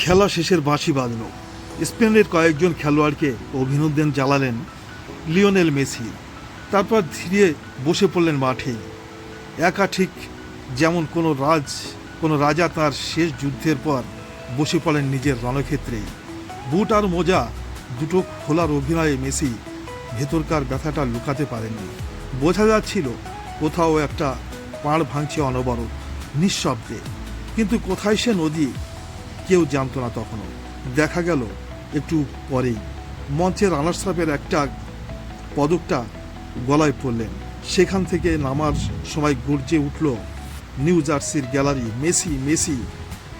খেলা শেষের বাঁশি বাজল। স্পেনের কয়েকজন খেলোয়াড়কে অভিনন্দন জানালেন লিওনেল মেসি। তারপর ধীরে বসে পড়লেন মাঠেই, একা, ঠিক যেমন কোনো রাজা তার শেষ যুদ্ধের পর বসে পড়েন নিজের রণক্ষেত্রেই। বুট আর মোজা দুটো খোলার অভিনয়ে মেসি ভেতরকার ব্যথাটা লুকাতে পারেননি। বোঝা যাচ্ছিল কোথাও একটা পাড় ভাঙছে অনবরত, নিঃশব্দে। কিন্তু কোথায় সে নদী কেউ জানত না তখনও। দেখা গেল একটু পরেই মঞ্চের রানার্স আপের একটা পদকটা গলায় পড়লেন। সেখান থেকে নামার সময় গর্জে উঠল নিউ জার্সির গ্যালারি, মেসি মেসি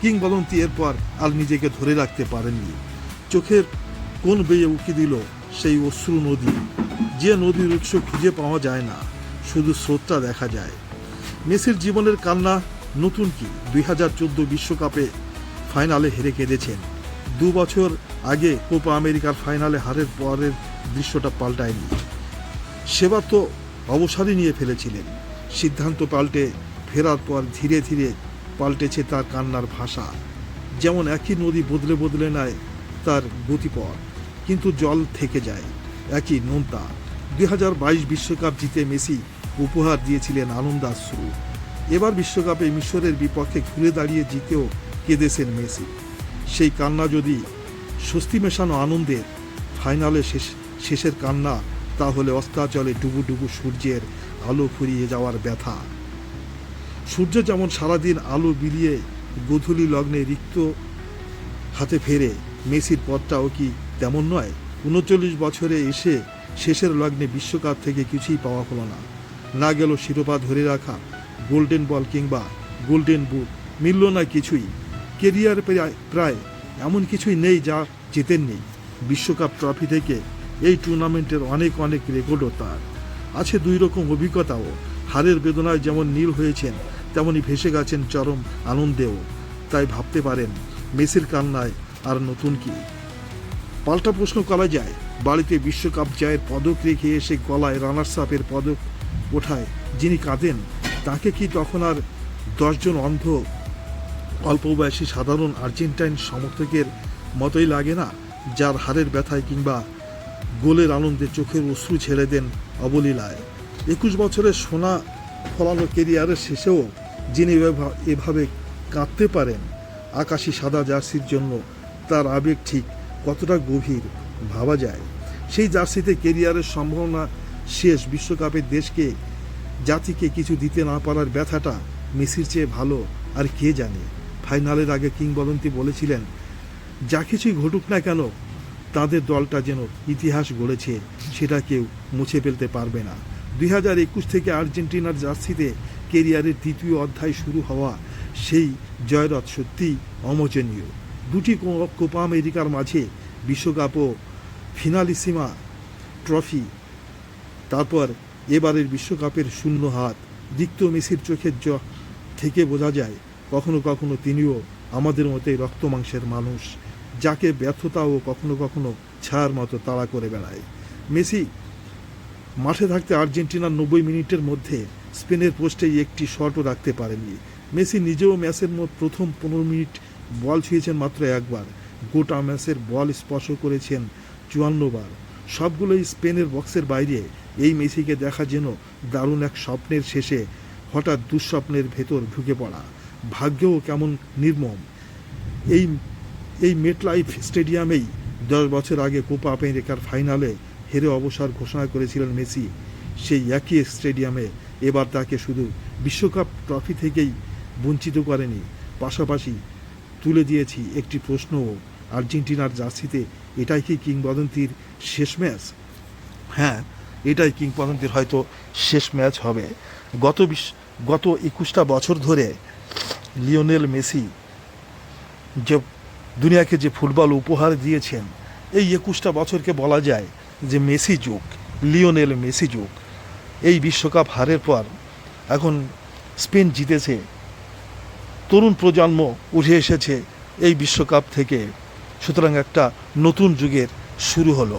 কিংবদন্তি। এরপর আর নিজেকে ধরে রাখতে পারেননি। চোখের কোন বেয়ে উকি দিল সেই অশ্রু নদী, যে নদীর উৎস খুঁজে পাওয়া যায় না, শুধু স্রোতটা দেখা যায়। মেসির জীবনের কান্না নতুন কি? 2014 বিশ্বকাপে ফাইনালে হেরে কেঁদেছেন। 2 বছর আগে কোপা আমেরিকার ফাইনালে হারের পরের দৃশ্যটা পাল্টায়নি। সেবার তো অবসরই নিয়ে ফেলেছিলেন। সিদ্ধান্ত পাল্টে ফেরার পর ধীরে ধীরে পাল্টেছে তার কান্নার ভাষা। যেমন একই নদী বদলে বদলে নেয় তার গতিপথ, কিন্তু জল থেকে যায় একই নোনতা। 2022 বিশ্বকাপ জিতে মেসি উপহার দিয়েছিলেন আনন্দাশ্রু। এবার বিশ্বকাপে মিশরের বিপক্ষে ঘুরে দাঁড়িয়ে জিতেও কেঁদেছেন মেসি। সেই কান্না যদি স্বস্তি মেশানো আনন্দের, ফাইনালে শেষের কান্না তাহলে অস্তাচলে ডুবু ডুবু সূর্যের আলো ফুরিয়ে যাওয়ার ব্যথা। সূর্য যেমন সারাদিন আলো বিলিয়ে গোধূলি লগ্নে রিক্ত হাতে ফেরে, মেসির পথটাও কি তেমন নয়? 39 বছরে এসে শেষের লগ্নে বিশ্বকাপ থেকে কিছুই পাওয়া হলো না। না গেল শিরোপা ধরে রাখা, গোল্ডেন বল কিংবা গোল্ডেন বুট, মিলল না কিছুই। কেরিয়ার প্রায় এমন কিছুই নেই যা জেতেননি। বিশ্বকাপ ট্রফি থেকে এই টুর্নামেন্টের অনেক রেকর্ডও তার আছে। 2 রকম অভিজ্ঞতাও। হারের বেদনায় যেমন নীল হয়েছেন, তেমনি ভেসে গেছেন চরম আনন্দেও। তাই ভাবতে পারেন মেসির কান্নায় আর নতুন কি? পাল্টা প্রশ্ন করা যায়, বাড়িতে বিশ্বকাপ জয়ের পদক রেখে এসে গলায় রানার্স আপের পদক ওঠায় যিনি কাঁদেন, তাকে কি তখন আর 10 জন অন্ধ অল্প বয়সী সাধারণ আর্জেন্টাইন সমর্থকের মতোই লাগে না, যার হারের ব্যথায় কিংবা গোলের আনন্দে চোখের অশ্রু ছেড়ে দেন অবলীলায়? 21 বছরের সোনা ফলানো কেরিয়ারের শেষেও যিনি এভাবে কাঁদতে পারেন আকাশি সাদা জার্সির জন্য, তার আবেগ ঠিক কতটা গভীর ভাবা যায়। সেই জার্সিতে কেরিয়ারের সম্ভাবনা শেষ, বিশ্বকাপের দেশকে, জাতিকে কিছু দিতে না পারার ব্যথাটা মেসির চেয়ে ভালো আর কে জানে। ফাইনালের আগে কিংবদন্তি বলেছিলেন, যা কিছুই ঘটুক না কেন তাদের দলটা যেন ইতিহাস গড়েছে, সেটা কেউ মুছে ফেলতে পারবে না। 2021 থেকে আর্জেন্টিনার জার্সিতে কেরিয়ারের 2য় অধ্যায় শুরু হওয়া সেই জয়রথ সত্যিই অমোচনীয়। 2টি কোপা আমেরিকার মাঝে বিশ্বকাপ ও ফিনালিসিমা ট্রফি, তারপর এবারের বিশ্বকাপের শূন্য হাত। রিক্ত মেসির চোখের থেকে বোঝা যায় কখনো কখনো তিনিও আমাদের মতোই রক্ত মাংসের মানুষ, যাকে ব্যর্থতা ও কখনো কখনো ছায়ার মতো তাড়া করে বেড়ায়। মেসি মাঠে থাকতে আর্জেন্টিনার 90 মিনিটের মধ্যে স্পেনের পোস্টেই একটি শটও রাখতে পারেননি। মেসি নিজেও ম্যাচের প্রথম 15 মিনিট বল ছুঁয়েছেন মাত্র একবার। গোটা ম্যাচের বল স্পর্শ করেছেন 54 বার, সবগুলোই স্পেনের বক্সের বাইরে। এই মেসিকে দেখা যেন দারুণ এক স্বপ্নের শেষে হঠাৎ দুঃস্বপ্নের ভেতর ঢুকে পড়া। ভাগ্যও কেমন নির্মম। এই মেটলাইফ স্টেডিয়ামেই 10 বছর আগে কোপা আমেরিকার ফাইনালে হেরে অবসর ঘোষণা করেছিলেন মেসি। সেই একই স্টেডিয়ামে এবার তাকে শুধু বিশ্বকাপ ট্রফি থেকেই বঞ্চিত করেনি, পাশাপাশি তুলে দিয়েছি একটি প্রশ্নও, আর্জেন্টিনার জার্সিতে এটাই কি কিংবদন্তির শেষ ম্যাচ? হ্যাঁ, এটাই কিংবদন্তির হয়তো শেষ ম্যাচ হবে। গত 21টা বছর ধরে লিওনেল মেসি যে দুনিয়াকে যে ফুটবল উপহার দিয়েছেন, এই 21টা বছরকে বলা যায় যে মেসি যুগ, লিওনেল মেসি যুগ। এই বিশ্বকাপ হারের পর এখন স্পেন জিতেছে, তরুণ প্রজন্ম উঠে এসেছে এই বিশ্বকাপ থেকে। সুতরাং একটা নতুন যুগের শুরু হলো।